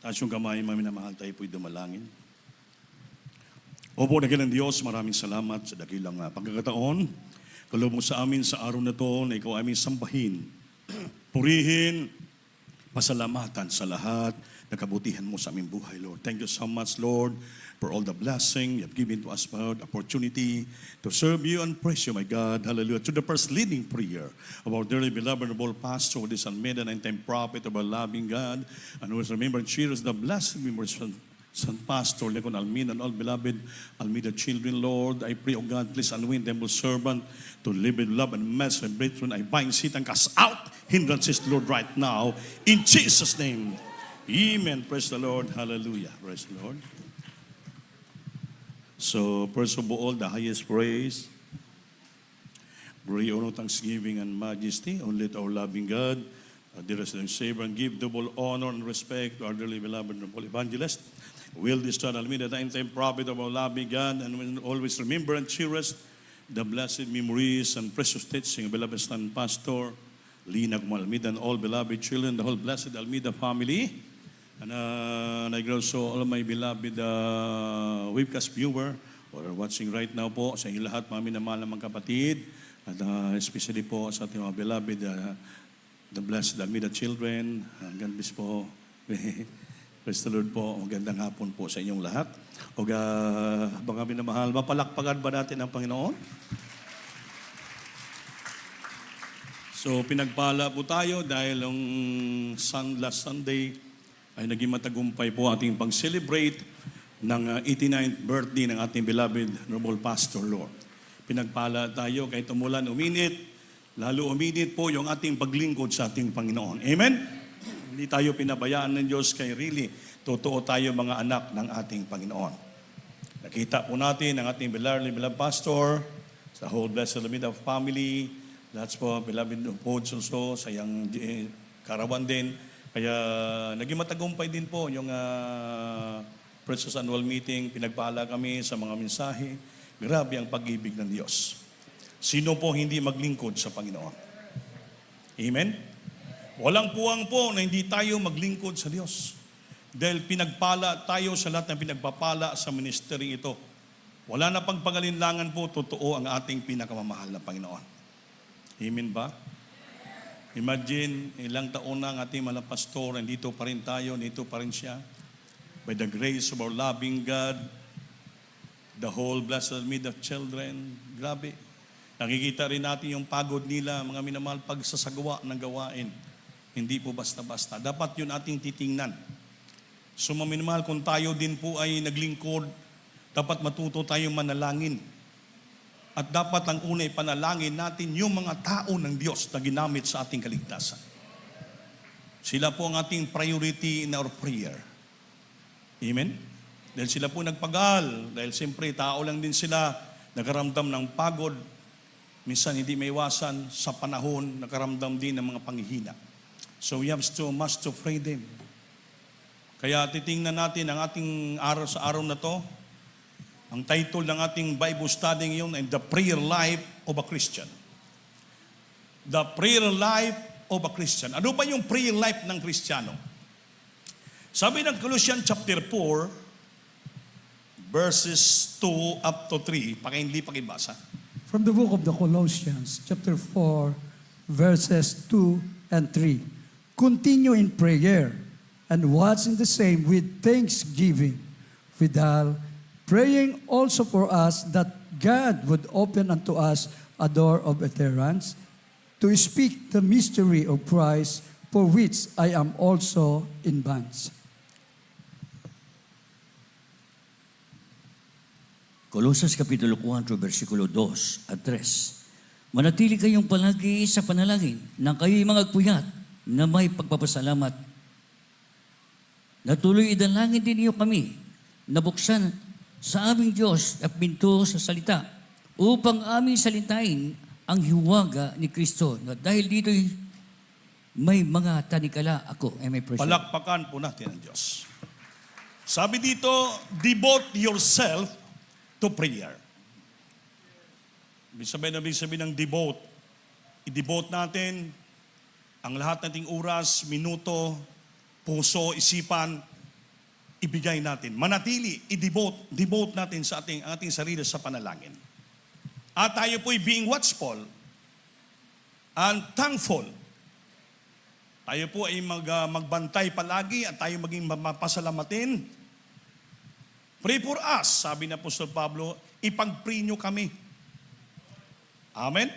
Taas yung kamay, maminamahal tayo po'y dumalangin. Opo, dakilang Diyos, maraming salamat sa dakilang pagkakataon. Kaloob mo sa amin sa araw na to na ikaw aming sambahin, purihin, pasalamatan sa lahat na kabutihan mo sa aming buhay, Lord. Thank you so much, Lord, for all the blessing you have given to us, Lord, opportunity to serve you and praise you, my God. Hallelujah. To the first leading prayer of our dearly beloved and noble pastor, who is unmade and time prophet of our loving God, and who is remembered and cheers the blessed memories of San Pastor Lecon Almeida and all beloved Almeida children, Lord. I pray, O God, please anoint them, O servant, to live with love and mercy and breakthrough. I bind Satan, cast out hindrances, Lord, right now, in Jesus' name. Amen. Praise the Lord. Hallelujah. Praise the Lord. So, first of all, the highest praise, glory, honor, thanksgiving, and majesty, only to our loving God, our dearest and Savior, and give double honor and respect to our dearly beloved and noble evangelist. Will this son Almeida, the time prophet of our loving God, and will always remember and cherish the blessed memories and precious teaching of beloved son Pastor Lina Almeida and all beloved children, the whole blessed Almeida family. And I also all my beloved webcast viewer or watching right now po sa inyo lahat, mga minamahal na mga kapatid, at especially po sa ating mga beloved, the blessed Almeida children. God bless po. Praise the Lord po. Magandang hapon po sa inyong lahat. O mga minamahal, mapalakpakan ba natin ang Panginoon? So, pinagpala po tayo dahil ang last Sunday ay naging matagumpay po ating pag-celebrate ng 89th birthday ng ating beloved noble Pastor, Lord. Pinagpala tayo kahit umulan, uminit, lalo uminit po yung ating paglingkod sa ating Panginoon. Amen? Hindi tayo pinabayaan ng Diyos, kaya really, totoo tayo mga anak ng ating Panginoon. Nakita po natin ang ating beloved pastor, sa whole blessed Almeida family, lahat po, beloved po also, sa iyang karawan din. Kaya naging matagumpay din po yung Precious Annual Meeting, pinagpala kami sa mga mensahe. Grabe ang pag-ibig ng Diyos. Sino po hindi maglingkod sa Panginoon? Amen? Walang puwang po na hindi tayo maglingkod sa Diyos. Dahil pinagpala tayo sa lahat ng pinagpapala sa ministry ito. Wala na pang pag-alinlangan po, totoo ang ating pinakamamahal na Panginoon. Amen ba? Imagine, ilang taon na ang ating mga pastor, nandito pa rin tayo, nandito pa rin siya. By the grace of our loving God, the whole blessed Almeida children, grabe. Nakikita rin natin yung pagod nila, mga minamahal, pagsasagawa ng gawain. Hindi po basta-basta. Dapat yun ating titingnan. So maminamahal, kung tayo din po ay naglingkod, dapat matuto tayong manalangin. At dapat ang una ipanalangin natin yung mga tao ng Diyos na ginamit sa ating kaligtasan. Sila po ang ating priority in our prayer. Amen? Dahil sila po nagpagal, dahil siyempre tao lang din sila, nakaramdam ng pagod, minsan hindi may iwasan sa panahon, nakaramdam din ng mga panghihina. So we have must to pray them. Kaya titingnan natin ang ating araw sa araw na to. Ang title ng ating Bible study ngayon ay The Prayer Life of a Christian. The Prayer Life of a Christian. Ano ba yung prayer life ng Kristiyano? Sabi ng Colossians chapter 4, verses 2 up to 3. Hindi pakibasa. From the book of the Colossians, chapter 4, verses 2 and 3. Continue in prayer and watching the same with thanksgiving, withal praying also for us that God would open unto us a door of utterance to speak the mystery of Christ, for which I am also in bonds. Colosas Kapitulo 4, versikulo 2 at 3. Manatili kayong palagi sa panalangin na kayo'y magpuyat na may pagpapasalamat. Natuloy idalangin din niyo kami na buksan sa aming Diyos at pinto sa salita upang aming salitain ang hiwaga ni Kristo. Dahil dito'y may mga tanikala ako. Palakpakan po natin ang Diyos. Sabi dito, devote yourself to prayer. Ibig sabihin ng devote. I-devote natin ang lahat nating oras, minuto, puso, isipan, ibigay natin. Manatili, devote natin sa ating sarili sa panalangin. At tayo po'y being watchful and thankful. Tayo po ay magbantay palagi at tayo maging mapasalamatin. Pray for us, sabi ni Apostol Pablo, ipag-pray nyo kami. Amen?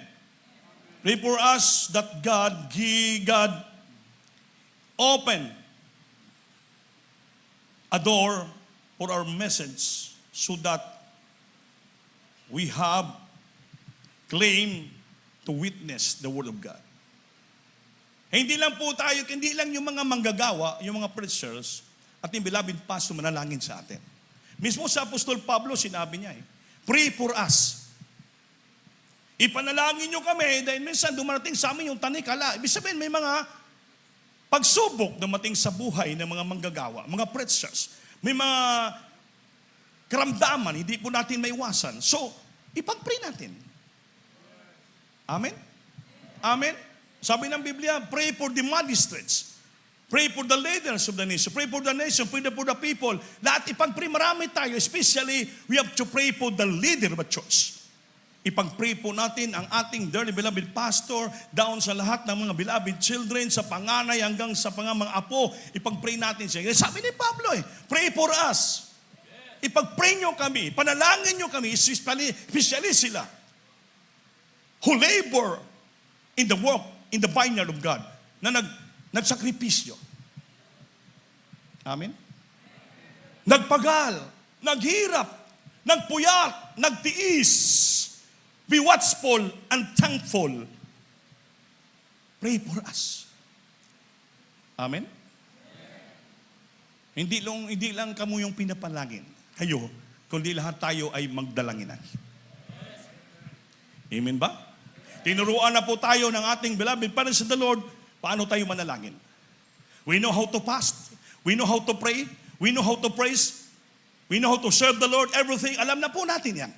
Pray for us that God open a door for our message so that we have claim to witness the Word of God. Hindi lang yung mga manggagawa, yung mga preachers, at yung beloved pastor manalangin sa atin. Mismo sa Apostol Pablo, sinabi niya, pray for us. Ipanalangin nyo kami dahil minsan dumarating sa amin yung tanikala. Ibig sabihin, may mga pagsubok dumating sa buhay ng mga manggagawa, mga preachers. May mga karamdaman, hindi po natin maiwasan. So, ipag-pray natin. Amen? Amen? Sabi ng Biblia, pray for the magistrates. Pray for the leaders of the nation. Pray for the nation. Pray for the people. Lahat ipag-pray, marami tayo. Especially, we have to pray for the leader of the church. Ipag-pray po natin ang ating dearly beloved pastor down sa lahat ng mga beloved children, sa panganay hanggang sa mga apo. Ipag-pray natin siya. Sabi ni Pablo, pray for us. Ipag-pray nyo kami. Panalangin nyo kami, especially sila who labor in the work, in the vineyard of God, na nagsakripisyo. Amen? Nagpagal, naghirap, nagpuyat, nagtiis. Be watchful and thankful. Pray for us. Amen? Hindi lang kamo yung pinapalangin. Kayo, kundi lahat tayo ay magdalanginan. Amen ba? Tinuruan na po tayo ng ating beloved parents in the Lord, paano tayo manalangin. We know how to fast. We know how to pray. We know how to praise. We know how to serve the Lord. Everything, alam na po natin yan.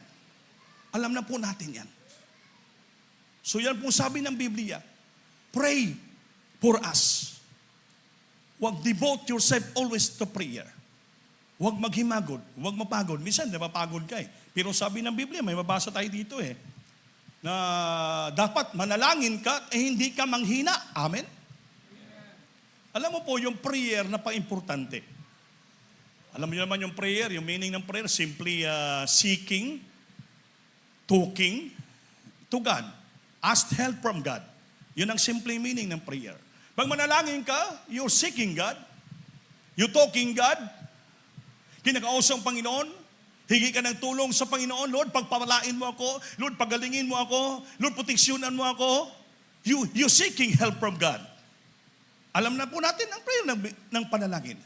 Alam na po natin yan. So yan po sabi ng Biblia, pray for us. Huwag devote yourself always to prayer. Huwag maghimagod, huwag mapagod. Minsan, napapagod ka Pero sabi ng Biblia, may mabasa tayo dito na dapat manalangin ka, hindi ka manghina. Amen? Alam mo po, yung prayer na pa-importante. Alam mo naman yung prayer, yung meaning ng prayer, simply seeking, talking to God. Ask help from God. Yun ang simple meaning ng prayer. Pag manalangin ka, you're seeking God. You're talking God. Kinakausap ang Panginoon. Hingi ka ng tulong sa Panginoon. Lord, pagpapalain mo ako. Lord, pagalingin mo ako. Lord, proteksyonan mo ako. You're seeking help from God. Alam na po natin ang prayer ng panalangin.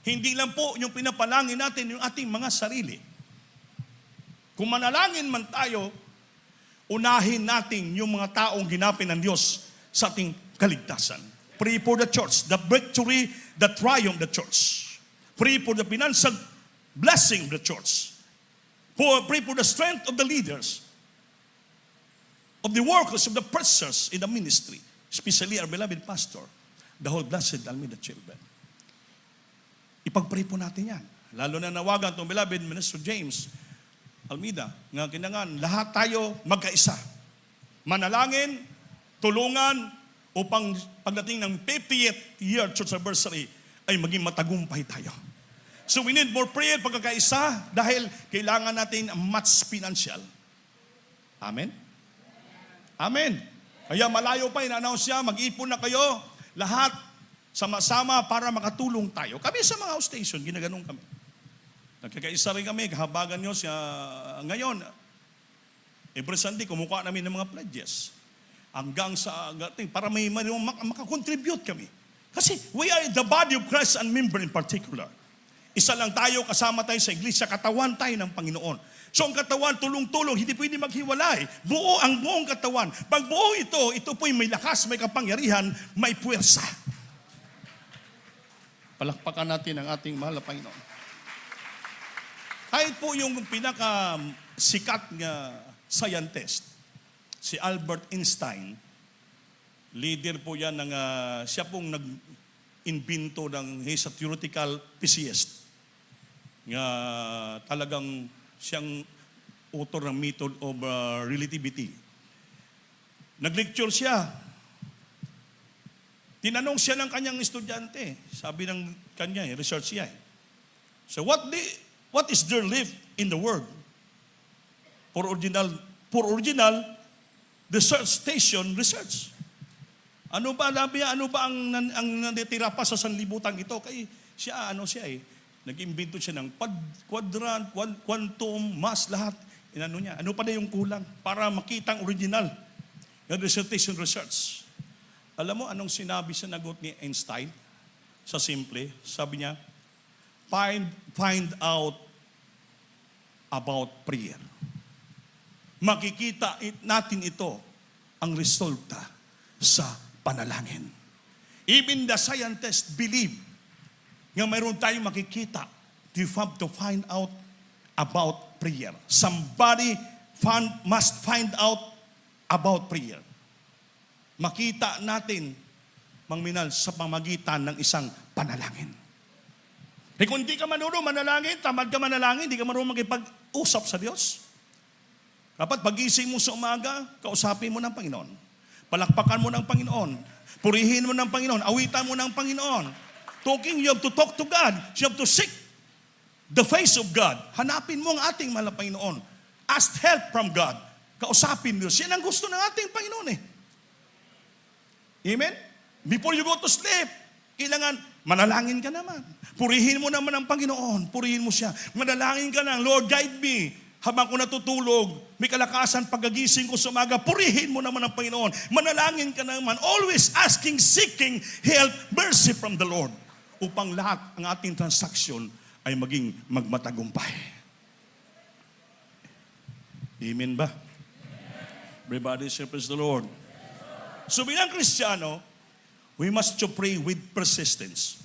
Hindi lang po yung pinapalangin natin yung ating mga sarili. Kung manalangin man tayo, unahin natin yung mga taong ginapin ng Diyos sa ating kaligtasan. Pray for the church, the victory, the triumph of the church. Pray for the financial blessing of the church. Pray for the strength of the leaders, of the workers, of the preachers in the ministry, especially our beloved pastor, the whole blessed Almeida children. Ipag-pray po natin yan. Lalo na nawagan itong beloved Minister James Almeida, nga kinangan, lahat tayo magkaisa. Manalangin, tulungan, upang pagdating ng 50th year church anniversary, ay maging matagumpay tayo. So we need more prayer, pagkakaisa, dahil kailangan natin much financial. Amen? Amen. Kaya malayo pa, ina-announce siya, mag-ipon na kayo, lahat, sama-sama para makatulong tayo. Kami sa mga outstation, ginaganon kami. Nagkakaisa rin kami, kahabagan nyo siya ngayon. Every Sunday, kumukuha namin ng mga pledges. Hanggang sa, para may makakontribute kami. Kasi we are the body of Christ and member in particular. Isa lang tayo, kasama tayo sa iglesia, katawan tayo ng Panginoon. So ang katawan, tulong-tulong, hindi pwede maghiwalay. Buo ang buong katawan. Pag buo ito po'y may lakas, may kapangyarihan, may puwersa. Palakpakan natin ang ating mahal na Panginoon. Kahit po yung pinaka-sikat nga scientist, si Albert Einstein, leader po yan ng, siya pong invento he's a theoretical physicist. Nga talagang siyang author ng method of relativity. Nag-lecture siya. Tinanong siya ng kanyang estudyante. Sabi ng kanya, research siya. So what is there left in the world? For original research station research. Ano ba ang natitira pa sa sanlibutan ito? Kaya siya nag-imbento siya ng quadrant, quantum, mass, lahat. Niya. Ano pa na yung kulang para makita ang original? Yung dissertation research. Alam mo anong sinagot ni Einstein? Sa simple, sabi niya, find out about prayer. Makikita natin ito, ang resulta sa panalangin. Even the scientists believe nga mayroon tayong makikita. You have to find out about prayer. Somebody must find out about prayer. Makita natin, Mang Minal, sa pamagitan ng isang panalangin. Kung hindi ka marunong manalangin, tamad ka manalangin, hindi ka marunong makipag-usap sa Diyos. Dapat pagising mo sa umaga, kausapin mo ng Panginoon. Palakpakan mo ng Panginoon. Purihin mo ng Panginoon. Awitan mo ng Panginoon. You have to talk to God. You have to seek the face of God. Hanapin mo ang ating mahal na Panginoon. Ask help from God. Kausapin mo. Yan ang gusto ng ating Panginoon Amen? Before you go to sleep, kailangan manalangin ka naman. Purihin mo naman ang Panginoon. Purihin mo siya. Manalangin ka lang, Lord, guide me. Habang ko natutulog, may kalakasan pagkagising ko sa umaga, purihin mo naman ang Panginoon. Manalangin ka naman. Always asking, seeking help, mercy from the Lord. Upang lahat ang ating transaksyon ay maging magmatagumpay. Amen ba? Everybody say, praise the Lord. So bilang Kristiyano, we must to pray with persistence.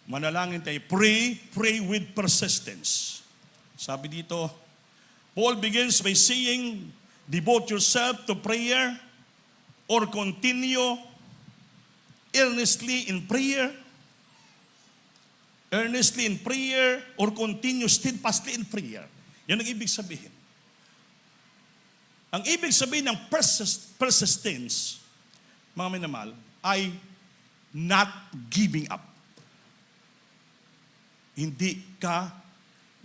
Manalangin tayo. Pray with persistence. Sabi dito, Paul begins by saying, devote yourself to prayer or continue earnestly in prayer. Earnestly in prayer or continue steadfastly in prayer. Yan ang ibig sabihin. Ang ibig sabihin ng persistence, mga minamahal, ay not giving up. Hindi ka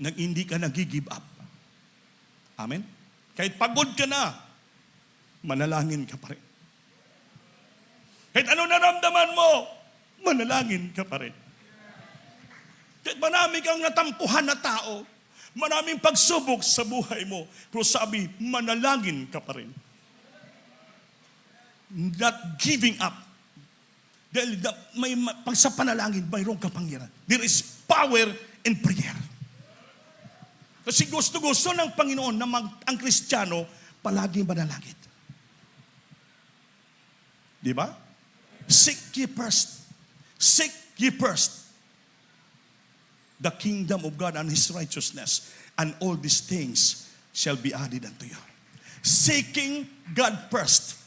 nag-give up. Amen? Kahit pagod ka na, manalangin ka pa rin. Kahit ano naramdaman mo, manalangin ka pa rin. Kahit marami kang natampuhan na tao, maraming pagsubok sa buhay mo, pero sabi, manalangin ka pa rin. Not giving up. Dahil pag sa panalangin, mayroong kapangyarihan. There is power in prayer. Kasi gusto-gusto ng Panginoon na ang Kristiyano palaging manalangin. Di ba? Seek ye first. Seek ye first the kingdom of God and His righteousness, and all these things shall be added unto you. Seeking God first.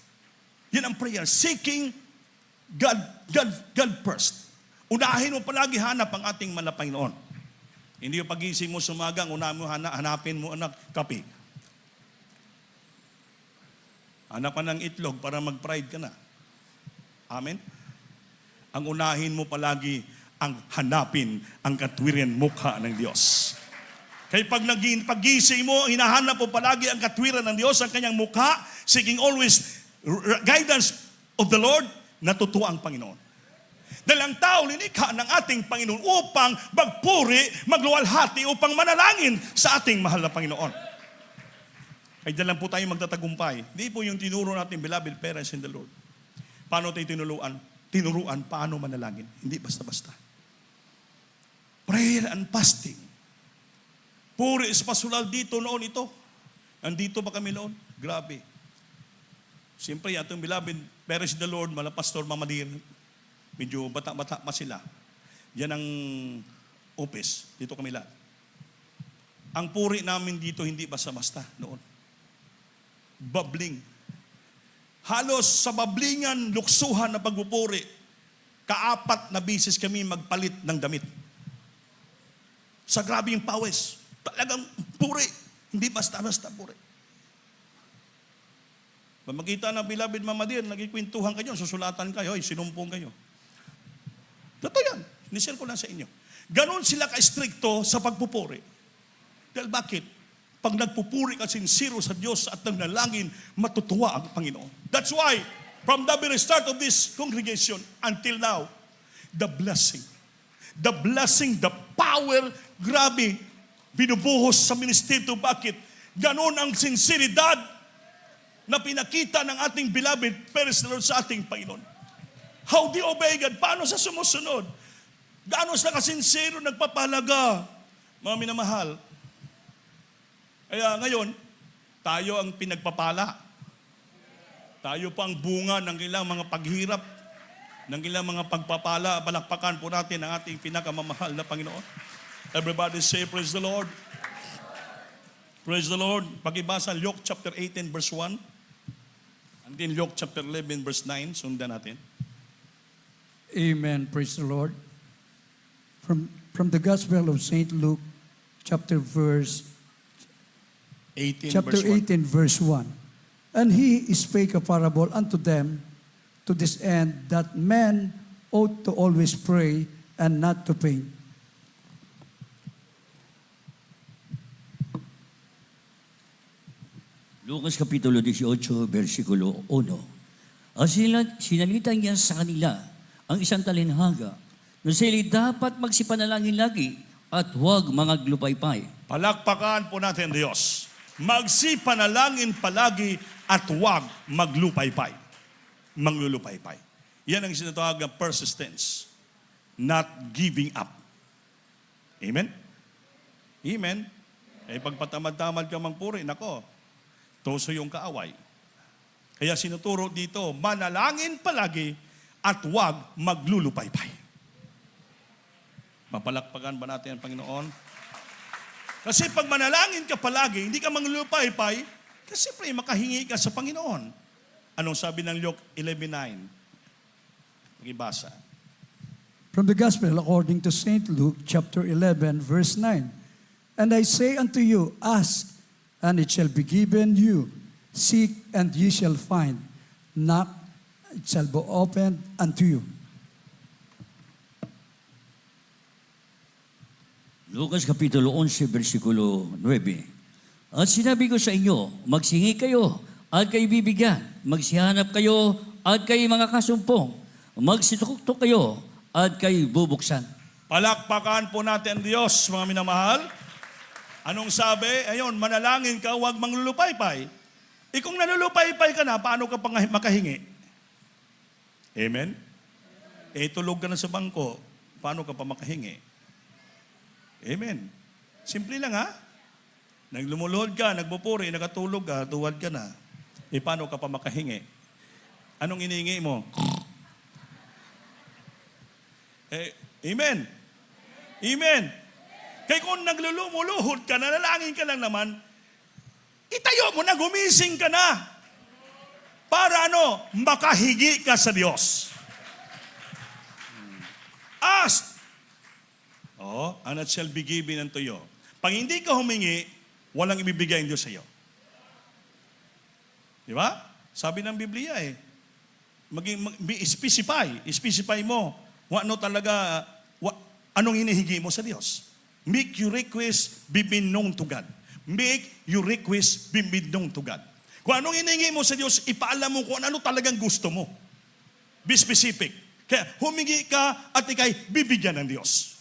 Yan ang prayer. Seeking God first. Unahin mo palagi hanap ang ating Panginoon. Hindi yung pagising mo sumagang, hanapin mo anak, kape. Hanap ka ng itlog para mag-pride ka na. Amen? Ang unahin mo palagi ang hanapin ang katwiran mukha ng Diyos. Kaya pagising mo, hinahanap mo palagi ang katwiran ng Diyos, ang kanyang mukha, seeking always guidance of the Lord, natutuwa ang Panginoon. Dahil ang tao linikha ng ating Panginoon upang magpuri, magluwalhati, upang manalangin sa ating mahal na Panginoon. Kaya dyan lang po tayo magtatagumpay. Hindi po yung tinuro natin, beloved parents in the Lord. Paano tayo tinuruan paano manalangin. Hindi basta-basta. Prayer and fasting. Puri is pasulal dito noon ito. Nandito ba kami noon? Grabe. Siyempre, atong beloved parents in the Lord, mala Pastor Mamadir, medyo bata-bata pa sila. Yan ang office. Dito kami lahat. Ang puri namin dito hindi basta-basta noon. Babling. Halos sa bablingan, luksuhan na pagpupuri. Kaapat na bisis kami magpalit ng damit. Sa grabe yung pawis. Talagang puri. Hindi basta-basta puri. Pag makita ng beloved Mama Dear, nagkikwentuhan kayo, susulatan kayo, ay sinumpong kayo. Totoo yan. Nisir ko lang sa inyo. Ganon sila ka-stricto sa pagpupuri. Dahil bakit? Pag nagpupuri ka sincero sa Diyos at nagnalangin, matutuwa ang Panginoon. That's why, from the very start of this congregation until now, the blessing, the power, grabe, binubuhos sa ministeryo. Bakit? Ganon ang sinseridad na pinakita ng ating beloved personal sa ating Panginoon. How they obey God? Paano sa sumusunod? Gaano sila kasinsero nagpapahalaga? Mga minamahal. Kaya ngayon, tayo ang pinagpapala. Tayo pa ang bunga ng ilang mga paghirap, ng ilang mga pagpapala. Palakpakan po natin ang ating pinakamamahal na Panginoon. Everybody say, praise the Lord. Praise the Lord. Pakibasa Luke chapter 18 verse 1. And then Luke chapter 11 verse 9. Sundan natin. Amen. Praise the Lord. From the Gospel of St. Luke, chapter 18 chapter verse 1. 18, verse 1. And he spake a parable unto them to this end, that men ought to always pray and not to faint. Lucas Kapitulo 18, versikulo 1. Ang sinalitan niya sa kanila ang isang talinhaga na sila dapat magsipanalangin lagi at huwag maglupaypay. Palakpakan po natin Diyos. Magsipanalangin palagi at huwag maglupaypay. Manglulupaypay. Yan ang sinatawag na persistence. Not giving up. Amen? Amen? Eh pagpatamad-tamad ka mangpuri, nako, toso yung kaaway. Kaya sinuturo dito, manalangin palagi at huwag maglulupaypay. Mapalakpakan ba natin ang Panginoon? Kasi pag manalangin ka palagi, hindi ka maglulupaypay, kasi pre, makahingi ka sa Panginoon. Anong sabi ng Luke 11:9? Pagibasa. From the Gospel according to St. Luke, chapter 11, verse 9. And I say unto you, ask, and it shall be given you. Seek, and ye shall find. Knock, it shall be opened unto you. Lucas Kapitulo 11, versikulo 9. At sinabi ko sa inyo, magsingi kayo at kayo bibigyan. Magsihanap kayo at kayo mga kasumpong. Magsituktok kayo at kayo bubuksan. Palakpakan po natin Diyos, mga minamahal. Anong sabi? Ayun, manalangin ka, huwag manglulupaypay. Kung nanulupaypay ka na, paano ka pang makahingi? Amen? Tulog ka na sa bangko, paano ka pa makahingi? Amen. Simple lang ha? Naglumuluhod ka, nagpupuri, nakatulog ka, tuwad ka na. Paano ka pa makahingi? Anong inihingi mo? Amen. Amen. Kaya kung naglulumuluhod ka, nanalangin ka lang naman, itayo mo na, gumising ka na. Para makahigi ka sa Diyos. Ask. And it shall be given unto you. Pag hindi ka humingi, walang ibibigay ang Diyos sa iyo. Di ba? Sabi ng Biblia specify mo, anong hinihingi mo sa Diyos. Make your request be made known to God. Make your request be made known to God. Kung anong hinihingi mo sa Diyos, ipaalam mo kung ano talagang gusto mo. Be specific. Kaya humingi ka at ikay bibigyan ng Diyos.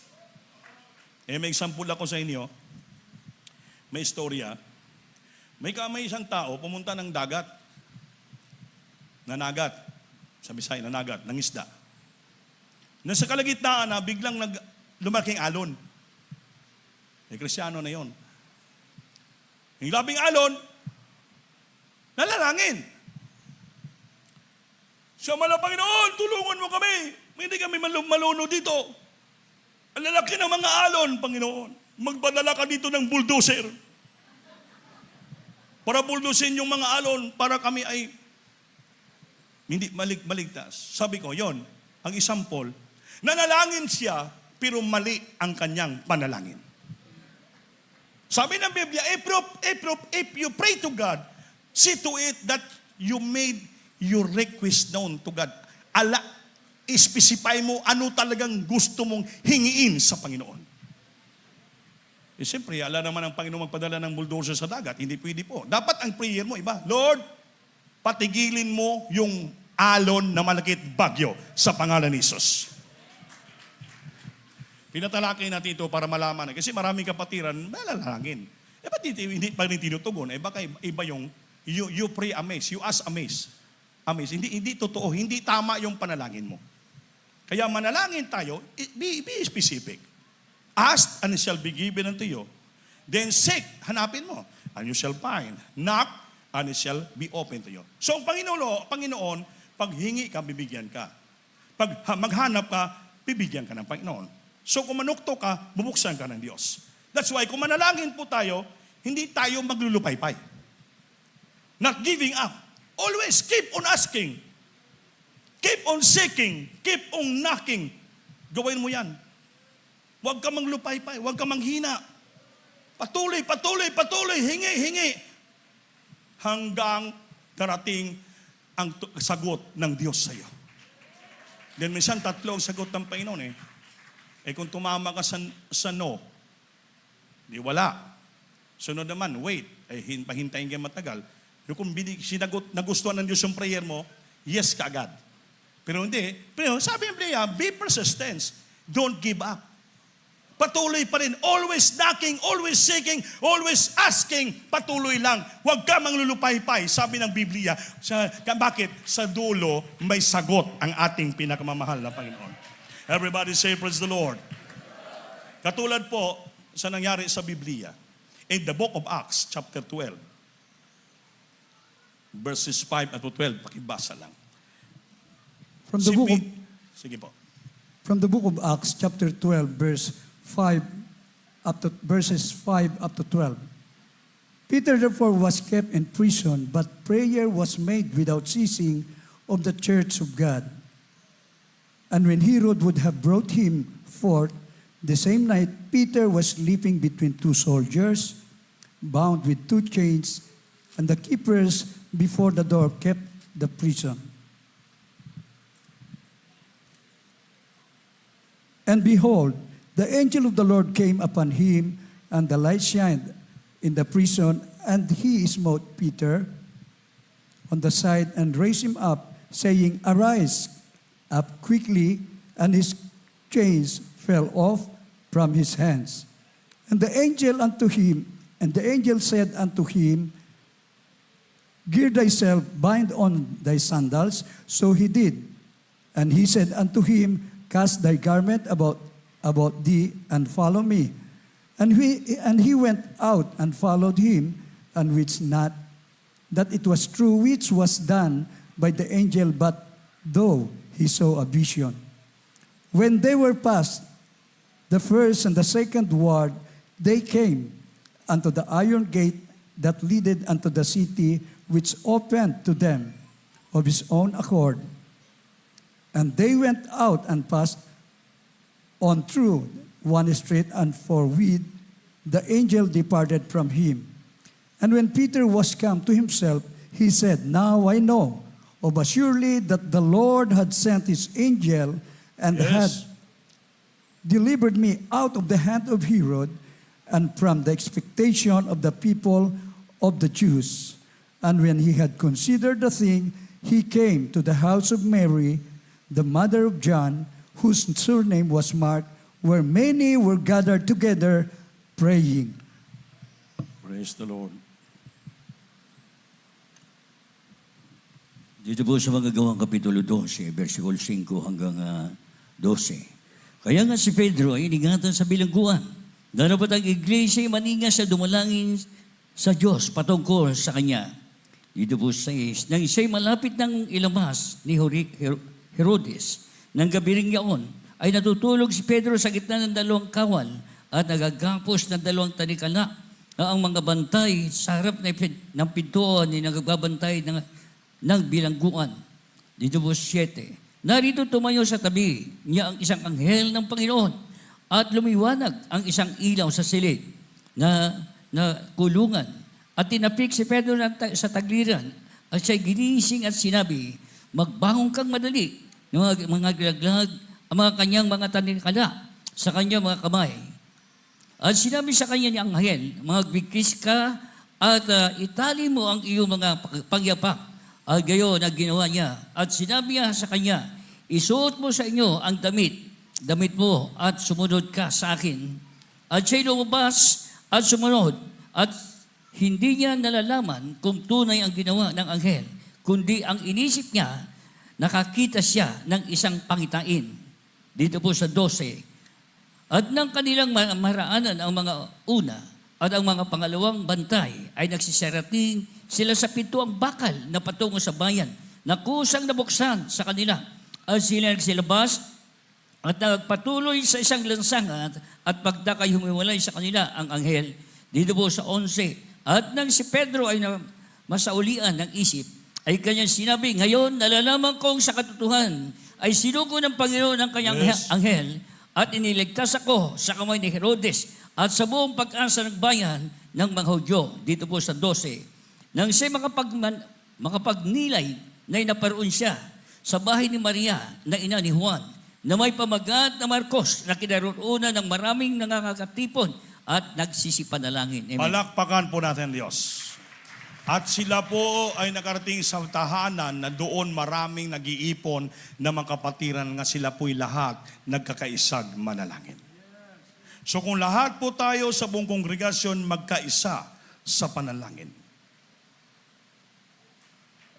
May example ako sa inyo. May istorya. May isang tao pumunta ng dagat. Nanagat. Sa Bisaya, nanagat, ng isda. Nasa kalagitnaan na biglang lumaking alon. Kristyano na yon. Yung labing alon, nalalangin. Siya man ang Panginoon, tulungan mo kami. Hindi kami maluno dito. Ang lalaki ng mga alon, Panginoon. Magpadala ka dito ng bulldozer. Para bulldozerin yung mga alon, para kami ay hindi maligtas. Sabi ko, yon, ang example, Nanalangin siya, pero mali ang kanyang panalangin. Sabi ng Biblia, if you pray to God, see to it that you made your request known to God. I-specify mo ano talagang gusto mong hingiin sa Panginoon. Siyempre, alam naman ang Panginoon magpadala ng bulldozer sa dagat. Hindi pwede po. Dapat ang prayer mo iba, Lord, patigilin mo yung alon na malakit bagyo sa pangalan ni Jesus. Pinatalakay natin ito para malaman. Kasi maraming kapatiran, malalangin. Ba't hindi pa rin tinutugon? Baka iba yung, you pray amaze, you ask amaze. Amaze. Hindi totoo, hindi tama yung panalangin mo. Kaya manalangin tayo, be specific. Ask and it shall be given unto you. Then seek, hanapin mo, and you shall find. Knock, and it shall be open to you. So ang Panginoon, pag hingi ka, bibigyan ka. Pag maghanap ka, bibigyan ka ng Panginoon. So kung manukto ka, bubuksan ka ng Diyos. That's why kung manalangin po tayo, hindi tayo maglulupaypay. Not giving up. Always keep on asking. Keep on seeking. Keep on knocking. Gawin mo yan. Huwag ka manglupaypay. Huwag ka manghina. Patuloy. Hingi. Hanggang darating ang sagot ng Diyos sa iyo. Then minsan 3 ang sagot ng Panginoon kung tumama ka sa no, di wala. Sunod naman, wait. Pahintayin ka matagal. Kung sinagot, nagustuhan ng Diyos yung prayer mo, yes ka agad. Pero hindi. Pero sabi ng prayer, be persistent. Don't give up. Patuloy pa rin. Always knocking, always seeking, always asking. Patuloy lang. Huwag ka manglulupaypay. Sabi ng Biblia. Bakit? Sa dulo, may sagot ang ating pinakamamahal na Panginoon. Everybody say, praise the Lord. Katulad po sa nangyari sa Biblia. In the book of Acts, chapter 12, verses 5 at 12, pakibasa lang. From the book of, Sige po. from the book of Acts, chapter 12, verses 5 up to 12. Peter therefore was kept in prison, but prayer was made without ceasing of the church of God. And when Herod would have brought him forth, the same night Peter was sleeping between 2 soldiers, bound with 2 chains, and the keepers before the door kept the prison. And behold, the angel of the Lord came upon him, and the light shined in the prison, and he smote Peter on the side and raised him up, saying, Arise up quickly, and his chains fell off from his hands. And the angel said unto him, Gird thyself, bind on thy sandals. So he did. And he said unto him, Cast thy garment about thee, and follow me. And he went out and followed him, and wist not that it was true which was done by the angel, but though he saw a vision. When they were past the first and the second ward, they came unto the iron gate that leaded unto the city, which opened to them of his own accord. And they went out and passed on through one street, and forthwith the angel departed from him. And when Peter was come to himself, he said, Now I know of a surely that the Lord had sent his angel and had delivered me out of the hand of Herod and from the expectation of the people of the Jews. And when he had considered the thing, he came to the house of Mary, the mother of John, whose surname was Mark, where many were gathered together praying. Praise the Lord. Dito po sa mga Gawang Kapitulo 12, versikulo 5 hanggang 12. Kaya nga si Pedro ay iningatan sa bilangguan. Dapat ang iglesia ay maninga sa dumalangin sa Diyos patungkol sa Kanya. Dito po sa 6, nang siya'y malapit ng ilamas ni Herodes, nang gabi ring yaon, ay natutulog si Pedro sa gitna ng 2 kawal at nagagapos ng 2 tanikala na ang mga bantay sa harap ng pintuan ay nagbabantay ng bilangguan. Dito po 7. narito tumayo sa tabi niya ang isang anghel ng Panginoon at lumiwanag ang isang ilaw sa silid na kulungan. At tinapik si Pedro sa tagliran at siya'y ginising at sinabi, magbangon kang madali, mga glaglag, ang mga kanyang mga tanikala sa kanyang mga kamay. At sinabi sa kanya ni anghel, magbigkis ka at itali mo ang iyong mga pangyapak. At gayon na ginawa niya. At sinabi niya sa kanya, isuot mo sa inyo ang damit mo at sumunod ka sa akin. At siya'y lumabas at sumunod at hindi niya nalalaman kung tunay ang ginawa ng anghel, kundi ang inisip niya, nakakita siya ng isang pangitain. Dito po sa 12. At nang kanilang maraanan ang mga una at ang mga pangalawang bantay ay nagsisarating sila sa pintuang bakal na patungo sa bayan na kusang nabuksan sa kanila. At sila nagsilabas at nagpatuloy sa isang lansangan at pagdakay humiwalay sa kanila ang anghel. Dito po sa 11. At nang si Pedro ay masaulian ng isip, ay kanyang sinabi, ngayon nalalaman kong sa katotohanan ay sinugo ng Panginoon ang kanyang anghel at iniligtas ako sa kamay ni Herodes at sa buong pag-asa ng bayan ng mga Hudyo. Dito po sa 12. Nang siya makapagnilay na naparoon siya sa bahay ni Maria na ina ni Juan, na may pamagat na Marcos na kinaroonan ng maraming nangangakatipon at nagsisipanalangin. Amen. Palakpakan po natin Diyos. At sila po ay nakarating sa tahanan na doon maraming nag-iipon na mga kapatiran nga sila po'y lahat nagkakaisag manalangin. So kung lahat po tayo sa buong kongregasyon magkaisa sa panalangin,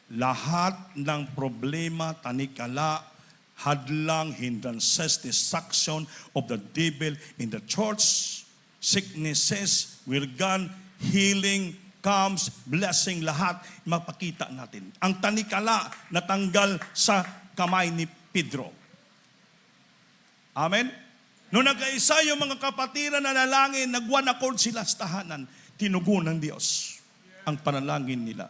lahat ng problema, tanikala, hadlang, hindrances, destruction of the devil in the church, sicknesses will gone, healing comes, blessing, lahat mapakita natin. Ang tanikala natanggal sa kamay ni Pedro. Amen? Noong nagkaisa yung mga kapatiran na nalangin, nag-one accord sila sa tahanan, tinugon ng Diyos ang panalangin nila.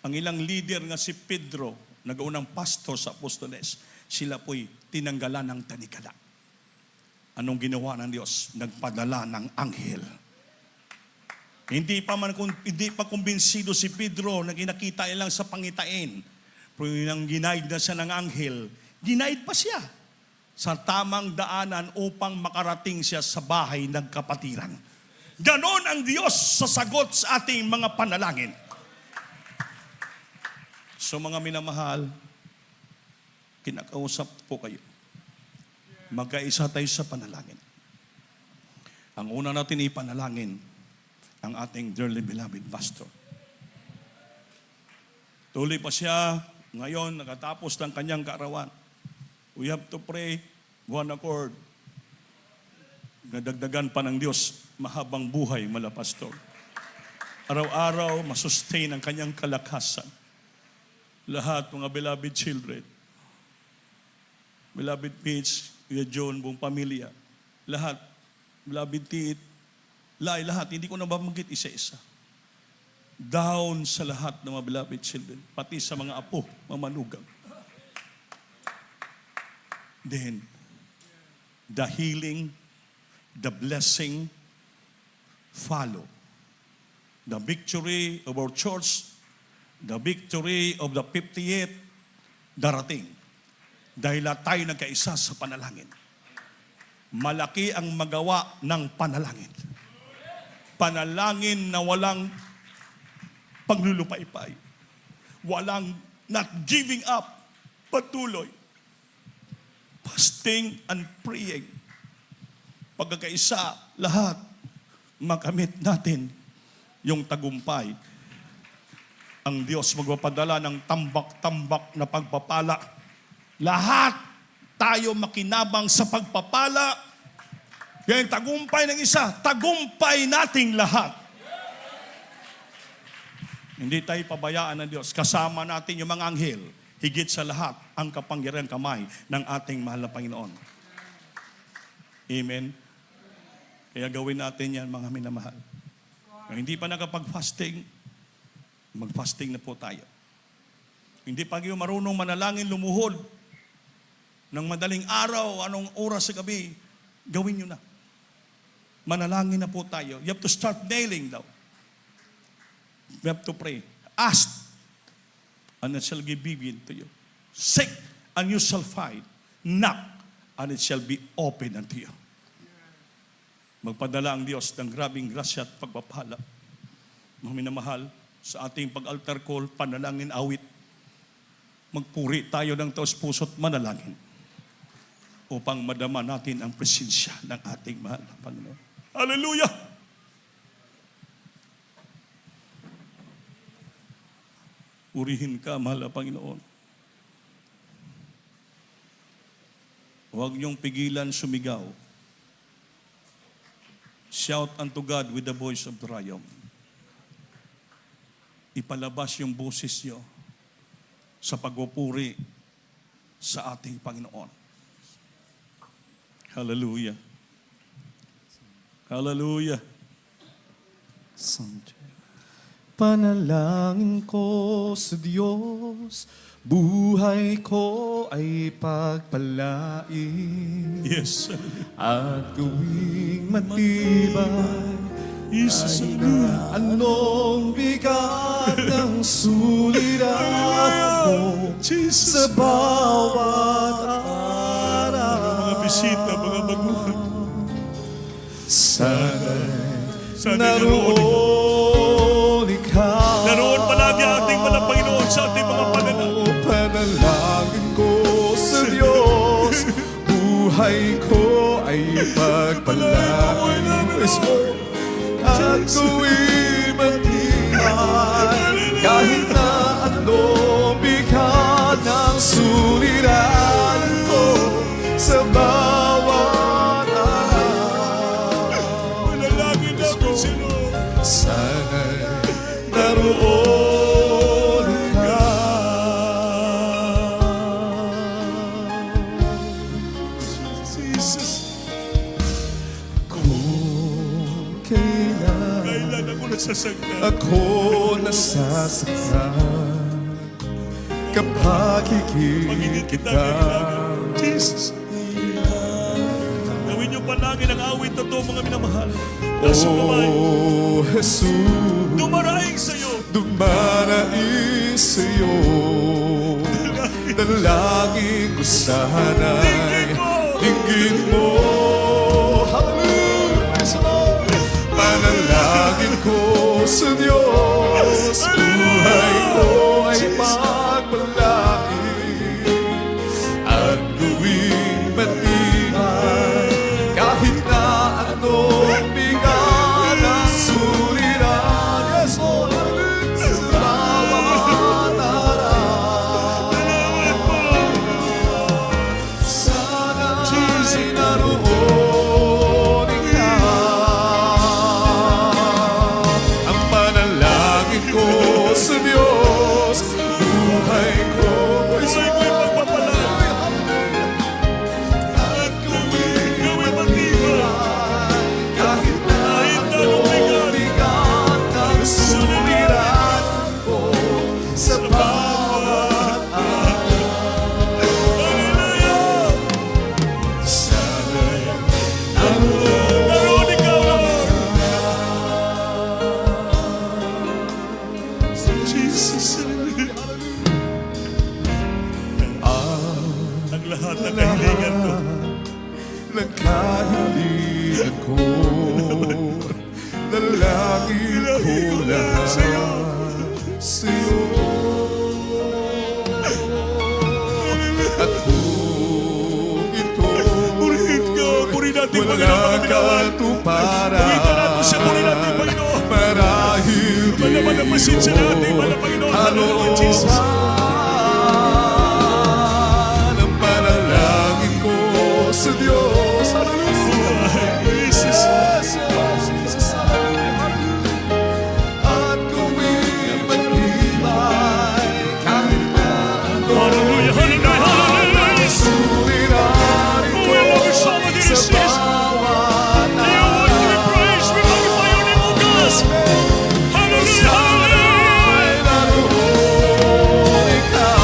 Ang ilang leader nga si Pedro, nag-unang pastor sa Apostoles, sila po'y tinanggalan ng tanikala. Anong ginawa ng Diyos? Nagpadala ng anghel. Hindi pa kumbinsido si Pedro na ginakita lang sa pangitain. Pero nang ginaid na siya ng anghel, ginaid pa siya sa tamang daanan upang makarating siya sa bahay ng kapatiran. Ganon ang Diyos sa sagot sa ating mga panalangin. So mga minamahal, kinakausap po kayo. Magkaisa tayo sa panalangin. Ang una natin ipanalangin, ang ating dearly beloved pastor. Tuloy pa siya, ngayon nakatapos ng kanyang kaarawan. We have to pray, one accord. Nadagdagan pa ng Diyos, mahabang buhay mala pastor. Araw-araw, masustain ang kanyang kalakasan. Lahat, mga beloved children, beloved Paige, Kuya John, buong pamilya, lahat, beloved Tit, lahat, hindi ko na babanggit isa-isa. Down sa lahat ng mga beloved children, pati sa mga apo, mga manugang. Then, the healing, the blessing, follow. The victory of our church, the victory of the 58th, darating. Dahil tayo nagkaisa sa panalangin. Malaki ang magawa ng panalangin. Panalangin na walang paglulupay-pay. Walang not giving up. Patuloy. Fasting and praying. Pagkakaisa, lahat, makamit natin yung tagumpay. Ang Diyos magpapadala ng tambak-tambak na pagpapala. Lahat tayo makinabang sa pagpapala. Kaya yung tagumpay ng isa, tagumpay nating lahat. Hindi tayo pabayaan ng Diyos. Kasama natin yung mga anghel. Higit sa lahat, ang kapangyarihan kamay ng ating mahal na Panginoon. Amen? Kaya gawin natin yan, mga minamahal. Kung hindi pa nakapag-fasting, mag-fasting na po tayo. Hindi pa kayo marunong manalangin, lumuhod, ng madaling araw, anong oras sa gabi, gawin nyo na. Manalangin na po tayo. You have to start nailing daw. We have to pray. Ask, and it shall be given to you. Seek, and you shall find. Knock, and it shall be open unto you. Magpadala ang Diyos ng grabing grasya at pagpapala. Mga minamahal, sa ating pag-altar call, panalangin, awit, magpuri tayo ng taos puso't manalangin upang madama natin ang presensya ng ating mahal na Panginoon. Hallelujah! Purihin ka, mahal na Panginoon. Huwag niyong pigilan sumigaw. Shout unto God with the voice of triumph. Ipalabas yung boses niyo sa pagpupuri sa ating Panginoon. Hallelujah. Hallelujah. Panalangin ko sa Diyos, buhay ko ay pagpalain Yes. at gawing matibay. Jesus. Anong bigat ng sulirahan mo Jesus. sa bawat araw. Mga bisita, mga baguhan. Sana'y naroon. naroon ikaw. Naroon palagi ating mga Panginoon sa ating mga panalangin. Panalangin ko sa Diyos, buhay ko ay pagpalain. At gawin matibay, kahit na anong bigat ng sulirahan ko sa bawat araw. Panalangin namin si Lord. Sana'y naroon Jesus. kung kailan Kailan ako nasasagdan? ako nasasaktan kapag higit Pag-init kita kita. kailangan. Jesus. Gawin niyo palagi ng awit na to, mga minamahal. Nasa kamay. Oh, Jesus, Dumaraing sa'yo. dumaraing sa'yo. Dalangin ko sana'y dinggin mo. Hallelujah, praise the Lord. Panalangin ko sa Diyos, buhay ko ay pagpalain at gawing matibay, kahit na anong bigat ang sulirahan. Yes, Lord, hallelujah. Sa bawat araw, sana'y naroon ikaw. Ang panalangin ko sa Diyos, buhay ko ay Buhay ko'y pagpapala. at gawin Gawin matibay. kahit na anong bigat ng sulirahan ko sa bawat Hallelujah. sana'y Naroon ikaw, Lord. Jesus. Ang lahat ng kahilingan ko. nagkahilingan ko. Dalangin ko lahat sa'yo. At kung ito Purihin ka. Purihin natin, Panginoon, mga walang minamahal. katuparan, Purihin natin siya. Purihin natin, Panginoon. marahil Malaman ang pasensya natin, mga Panginoon. Hallelujah, Jesus. ang panalangin ko sa Diyos. Hallelujah. Jesus. Yes, Jesus, hallelujah. At gawin matibay, kahit na Hallelujah, hallelujah, hallelujah. suliranin ko Oh, we love you so much, sa Jesus. bawat You want to be praised. We magnify your name, O God. Hallelujah, hallelujah. naroon ikaw.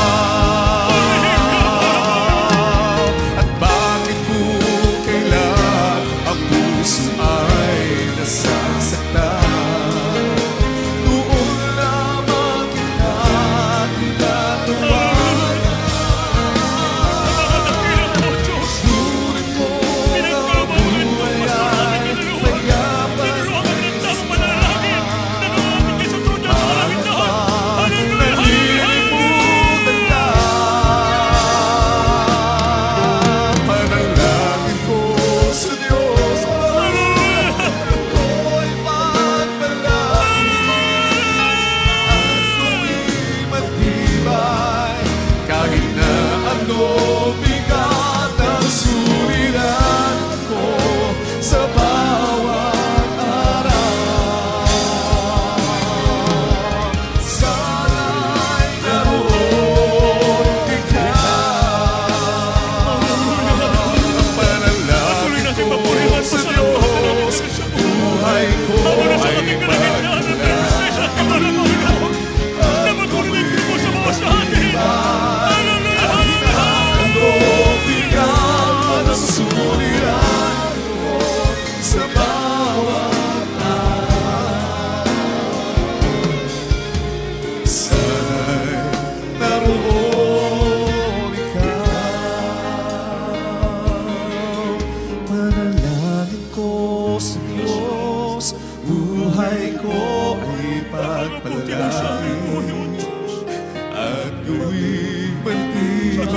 tuwing matibay,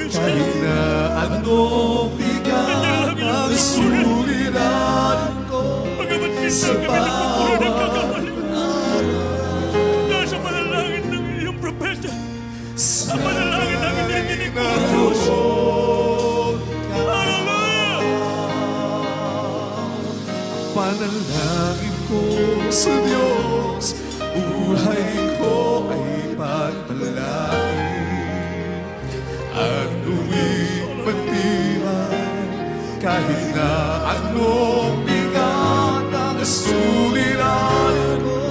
kahit na anong bigat ang suliranin ko sa bawat Nasa panalangin ng iyong propeta. sa panalangin namin narinig mo, naroon ka. Hallelujah! Panalangin ko sa Diyos, buhay ko ay pagpalain. At tuwing matibay, kahit na anong bigat ang suliranin ko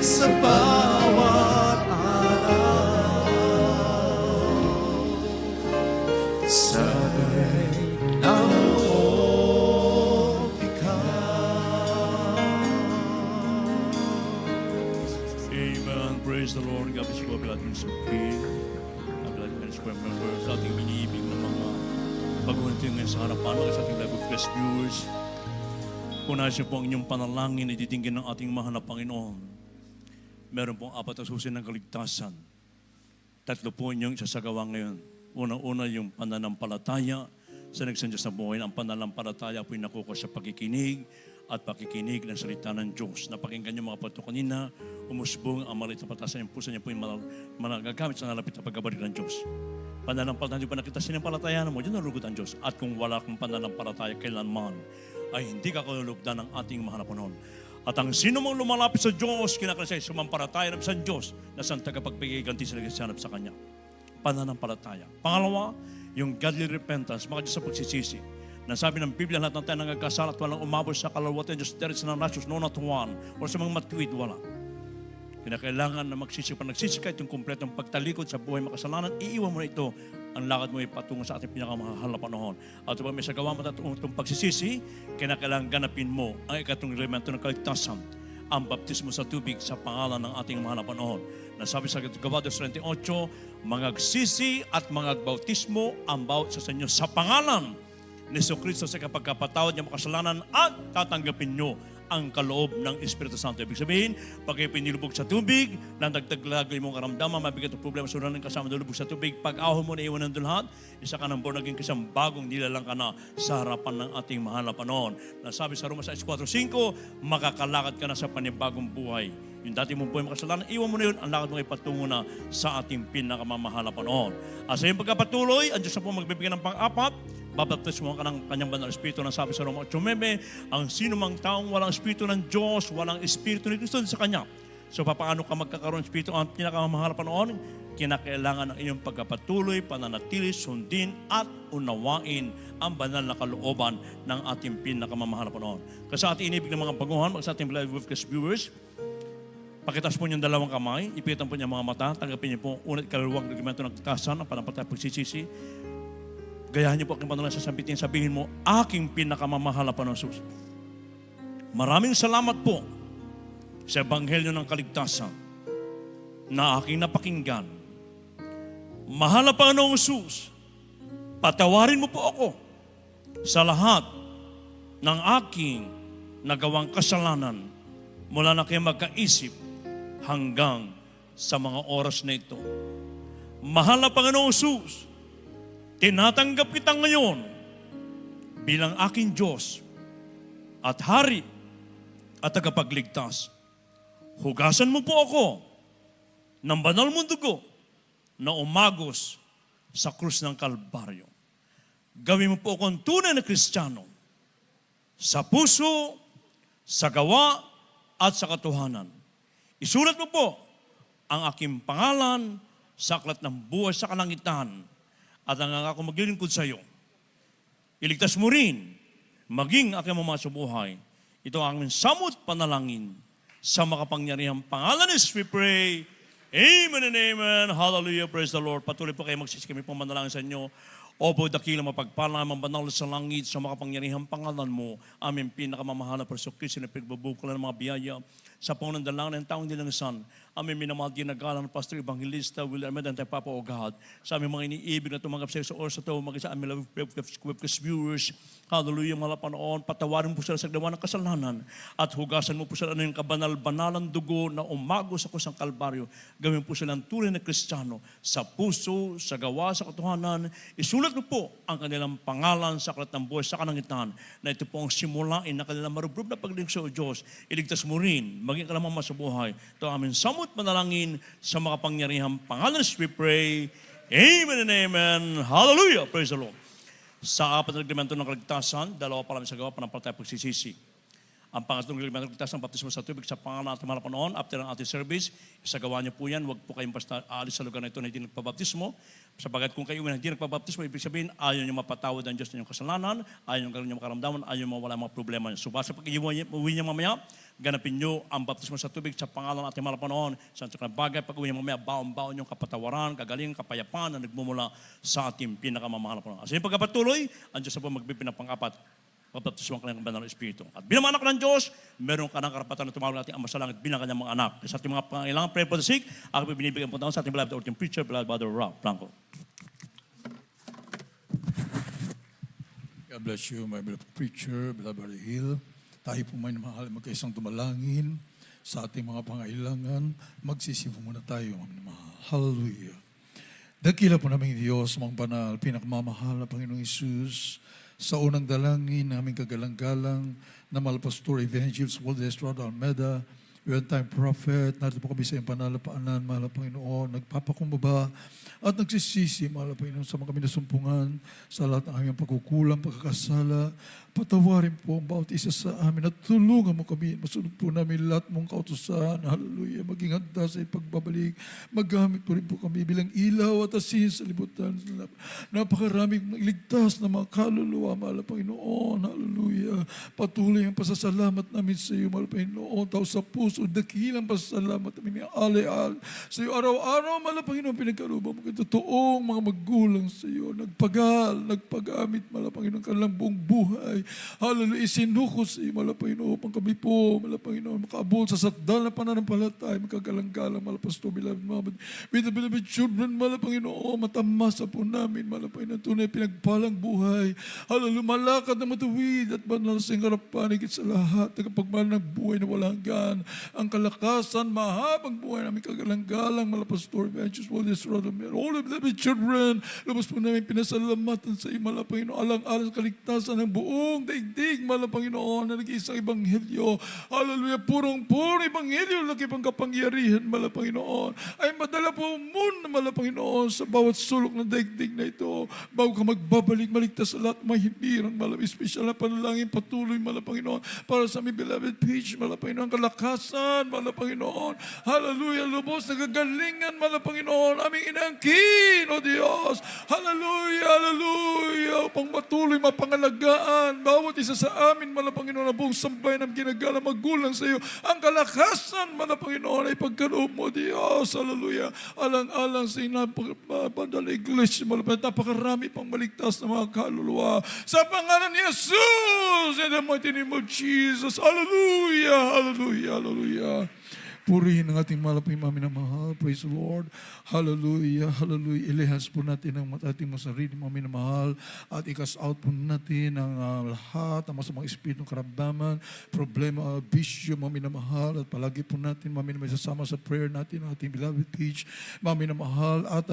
sa bawat araw. Sana'y naroon ikaw. Amen. Praise the Lord. God bless you. God bless you. God bless you. Square members. Sa ating iniibig ng mga pag-unti ngayon sa harapan. Mga sa ating live podcast viewers. Punahin siyo po ang inyong panalangin na titinggin ng ating mahal na Panginoon. Meron pong 4 na susi ng kaligtasan. 3 po inyong isasagawa ngayon. Unang-una yung pananampalataya sa nagsandya sa buhay. Ang pananampalataya po yung nakuha sa pagkikinig at pakikinig ng salita ng Diyos. Napakinggan niyo mga pato kanina, umusbong ang malit na patasan yung puso niya po yung managagamit sa nalapit na pagkabalik ng Diyos. Pananampalataya, hindi pa nakita sinampalataya mo, diyan nalugot ang Diyos. At kung wala kang pananampalataya kailanman, ay hindi ka kalulugdan ng ating mahal na Panginoon. At ang sino mong lumalapit sa Diyos, kinakasay sumampalataya ng sa Diyos na siyang tagapagpigay-ganti sa nagsisanap sa Kanya. Pananampalataya. Pangalawa, yung godly repentance, maka Diyos sa pagsisisi. Nasabi ng Biblia, lahat ng tayo nagkasala at walang umabot sa kalawatan ng Diyos, there is none righteous, no not one, or sa mga matuwid, wala. Kinakailangan na magsisi pa nagsisi kahit yung kumpletong pagtalikod sa buhay makasalanan, iiwan mo na ito, ang lakad mo ay patungo sa ating pinakamahal na panahon. At kapag may sagawa mo itong pagsisisi, kinakailangan ganapin mo ang ikatong elemento ng kaligtasan, ang baptismo sa tubig sa pangalan ng ating mahal na panahon. Nasabi sa Gawa 28, mangagsisi at mangagbautismo ang bawat sa inyo sa pangalan ni Jesucristo sa kapagkapatawad niya makasalanan at tatanggapin nyo ang kaloob ng Espiritu Santo. Ibig sabihin, pag kayo pinilubog sa tubig, nandagdaglagay mong karamdaman, mabigat ang problema sa ulan ng kasama nalubog sa tubig, pag ahon mo na iwan ng lahat, isa ka ng born again kasang bagong nilalang ka na sa harapan ng ating mahal na Panginoon. Nasabi sa Roma 6:4-5, makakalakad ka na sa panibagong buhay. Yung dati mong buhay makasalanan, iwan mo na yun, ang lakad mo ay patungo na sa ating pinakamamahal na Panginoon. At sa iyong pagkapatuloy, ang Diyos na po magbibigay ng pang-apat, babaptismo ka ng kanyang banal Espiritu na sabi sa Roma 8:9, ang sino mang taong walang Espiritu ng Diyos, walang Espiritu ni Kristo sa kanya. So paano ka magkakaroon ng Espiritu ang pinakamahal na Panginoon? Kinakailangan ng iyong pagkapatuloy, pananatili, sundin at unawain ang banal na kalooban ng ating pinakamamahal na Panginoon. Kasi sa ating inibig ng mga baguhan, sa ating live webcast viewers, pakitaas po niyang dalawang kamay, ipitan po niya mga mata, tanggapin niyo po unat kalawang regimento ng katasan, ang panampatay pagsisisi. Gayahan niyo po aking panalangin sasabitin, sabihin mo, aking pinakamamahal na Panginoon Jesus. Maraming salamat po sa Ebanghelyo ng Kaligtasan na aking napakinggan. Mahal na Panginoong Jesus, patawarin mo po ako sa lahat ng aking nagawang kasalanan mula na kayo magkaisip hanggang sa mga oras na ito. Mahal na Panginoong Jesus, tinatanggap kita ngayon bilang aking Diyos at Hari at tagapagligtas. Hugasan mo po ako ng banal mong dugo na umagos sa krus ng Kalbaryo. Gawin mo po akong tunay na Kristiyano sa puso, sa gawa, at sa katotohanan. Isulat mo po ang aking pangalan sa aklat ng buhay sa kalangitan at ang ako maglilingkod sa iyo. Iligtas mo rin maging aking mga sa buhay. Ito ang aming samot panalangin sa makapangyarihang pangalan is we pray. Amen and amen. Hallelujah. Praise the Lord. Patuloy po kayo magsisikimi pong manalangin sa inyo. Opo, dakilang mapagpalang ang banal sa langit sa makapangyarihang pangalan mo. Aming pinakamamahal na Kristo na pinagbubuklan ng mga biyaya sa pangunang dalangin ng taong nilang San aming minamahal ginagalang Pastor Evangelista William Medante, Papa o God, sa aming mga iniibig na tumanggap sa iyo sa oras na ito, mag-isa aming webcast viewers, hallelujah, mga panoon, patawarin po sila sa gawa ng kasalanan at hugasan mo po sila ng kabanal-banalang dugo na umago sa kusang Kalbaryo. Gawin po silang tunay na Kristiyano sa puso, sa gawa, sa katotohanan. Isulat mo po ang kanilang pangalan sa aklat ng buhay sa kanangitan na ito po ang simulain na kanilang marubrub na paglingkod sa Diyos. Iligtas mo rin, maging kalamang sa buhay. Ito ang aming samot manalangin sa makapangyarihang pangalan. We pray. Amen and amen. Hallelujah. Praise the Lord. Sa apat na reglamento ng kaligtasan, dalawa pa lang sa gawa, panampalataya pagsisisi. Ang pangatlong reglamento ng kaligtasan, baptismo sa tubig sa pangalan at mahal panoon, after ang ating service, isagawa niyo po yan, huwag po kayong basta aalis sa lugar na ito na hindi nagpabaptismo. Sapagat kung kayo hindi nagpabaptismo, ibig sabihin, ayaw niyo mapatawad ang Diyos ng inyong kasalanan, ayaw niyo gano'n niyo makaramdaman, ayaw niyo mawala mga problema niyo. So basta pag uwi niyo mamaya, ganapin niyo ang baptismo sa tubig sa pangalan at mahal panoon. Sa anong bagay, pag uwi niyo mamaya, baon-baon yung kapatawaran, kagaling, kapayapaan na nagmumula sa ating pinakamamahal na panoon. As yung pagkapatuloy, ang Diyos na po magbibigay ng pang-apat, pabaptismo ang kanyang banal na Espiritu. At bilang anak ng Diyos, meron ka ng karapatan na tumawag natin ang masalangit bilang kanyang mga anak. Sa ating mga pangailangan, pray for the sick, ako binibigyan po sa ating beloved ordained preacher, beloved Brother Rob Blanco. God bless you, my beloved preacher, beloved Brother Hill. Tayo po may mahal, magkaisang tumalangin sa ating mga pangailangan. Magsisipo muna tayo, mga mahal. Hallelujah. Dakila po namin Diyos, mga banal, pinakamamahal na Panginoong Isus, sa unang dalangin ng aming kagalang-galang na mahal Pastor Evangelist Walter Estrada Almeda, time prophet, narito po kami sa iyong panalapaanan, mahal Panginoon, nagpapakumbaba at nagsisisi, mahal Panginoon, sa mga kami nasumpungan, sa lahat ng aming pagkukulang, pagkakasala. Patawarin po ang bawat isa sa amin at tulungan mo kami. Masunod po namin lahat mong kautusan. Hallelujah. Maging handa sa pagbabalik. Magamit po rin po kami bilang ilaw at asin sa libutan. Napakaraming iligtas na mga kaluluwa, mahal Panginoon. Hallelujah. Patuloy ang pasasalamat namin sa iyo, mahal Panginoon. Tao sa puso, dakilang pasasalamat namin ng ale-al. Sa iyo araw-araw, mahal Panginoon, pinagkaruba mo kayo. Totoong mga magulang sa iyo. Nagpagamit, mahal Panginoon, kanilang buong buhay. Hallelujah. Isinukos sa iyo, mahal Panginoon, upang kami po, mahal Panginoon, makaabot sa sakdal na pananampalataya, magkagalang-galang, mahal Pastor, beloved Mama, with the beloved children, mahal Panginoon, matamasa po namin, mahal Panginoon, tunay pinagpalang buhay. Hallelujah. Malakad na matuwid at banal sa harapan, higit sa lahat, nagpagmahal ng buhay na walang hanggan. Ang kalakasan, mahabang buhay namin, kagalang-galang, mahal Pastor, Evangelist Walter Estrada Almeda, all the beloved children, lubos po namin pinasalamatan sa iyo, mahal Panginoon, alang-alang sa kaligtasan ng buong daigdig, mahal Panginoon, na nag-iisang ebanghelyo. Hallelujah. Purong-purong ebanghelyo, laki pang kapangyarihan, mahal Panginoon, ay madala po muna, mahal Panginoon, sa bawat sulok ng daigdig na ito. Bago ka magbabalik, maligtas sa lahat mahihirang, mahal, espesyal na panalangin, patuloy, mahal Panginoon, para sa aming beloved Peach, mahal Panginoon, kalakasan, mahal Panginoon. Hallelujah. Lubos, nagagalingan, mahal Panginoon, aming inangkin, O Diyos. Hallelujah, hallelujah. Upang matuloy mapangalagaan bawat isa sa amin, mahal Panginoon, na buong sambayan ng ginagala magulang sa iyo. Ang kalakasan, mahal Panginoon, ay pagkaloob mo, Diyos. Hallelujah. Alang-alang sa inapagpandal iglesia, mahal Panginoon, napakarami pang maligtas na mga kaluluwa. Sa pangalan ni Jesus, in the mighty name of Jesus. Hallelujah, hallelujah, hallelujah. Purihin ang ating mahal na mahal. Praise the Lord. Hallelujah. Hallelujah. Ilihas po natin ang ating mga sarili, mami na mahal. At i-cast out po natin ang lahat, ang masamang espiritu ng karamdaman, problema, bisyo, mami na mahal. At palagi po natin, mami na may sasama sa prayer natin, ang ating beloved Peach, mami na mahal. At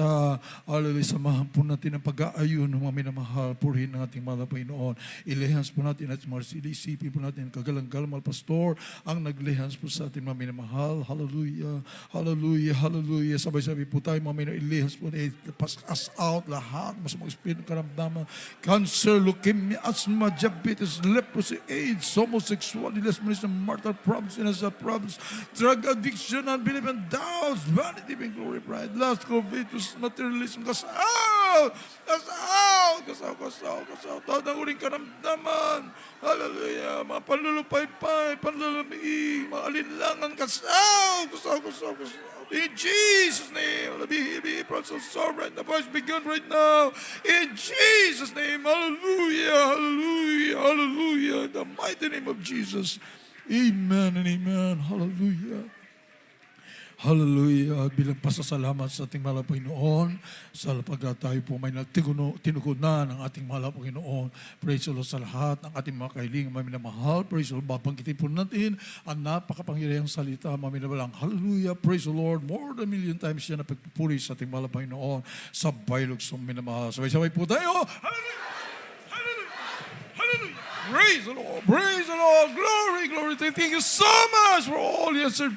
hallelujah, samahan po natin ang pag-aayon ng mami na mahal. Purihin ang ating mahal Panginoon. Ilihas po natin at isipin po natin kagalang-galang, mahal Pastor, ang naglihas po sa ating mami na mahal. Hallelujah, hallelujah, hallelujah. Sabay-sabay po tayo, mamay na ilihas po, pass out lahat, masamang espiritu ng karamdaman, cancer, leukemia, asthma, diabetes, leprosy, AIDS, homosexuality, lesbianism, mortal problems, innocent problems, drug addiction, unbelief and doubts, vanity, being glory, pride, lust, covetous, materialism, cast out, cast out, cast out, cast out, cast out, tawad ng uling karamdaman, hallelujah, mga panlulupay-pay, panlulamiig, mga alinlangan, cast out, cast out, cast out, cast out. In Jesus' name, be process sovereign. The voice begun right now. In Jesus' name, hallelujah, hallelujah, hallelujah. In the mighty name of Jesus. Amen and amen. Hallelujah. Hallelujah. Bilang pasasalamat sa ating mahal na Panginoon, sa pagka tayo po may tinugunan ng ating mahal na Panginoon. Praise the Lord sa lahat ng ating mga kailingan, mga minamahal. Praise the Lord. Babanggitin po natin ang napakapangyarihang salita, mga minamalang. Hallelujah. Praise the Lord. More than a million times yan na pagpupuri sa ating mahal na Panginoon sa baylog sa minamahal. Sabay-sabay po tayo. Hallelujah. Hallelujah. Hallelujah. Praise the Lord. Praise the Lord. Glory, glory. Thank you so much for all the answered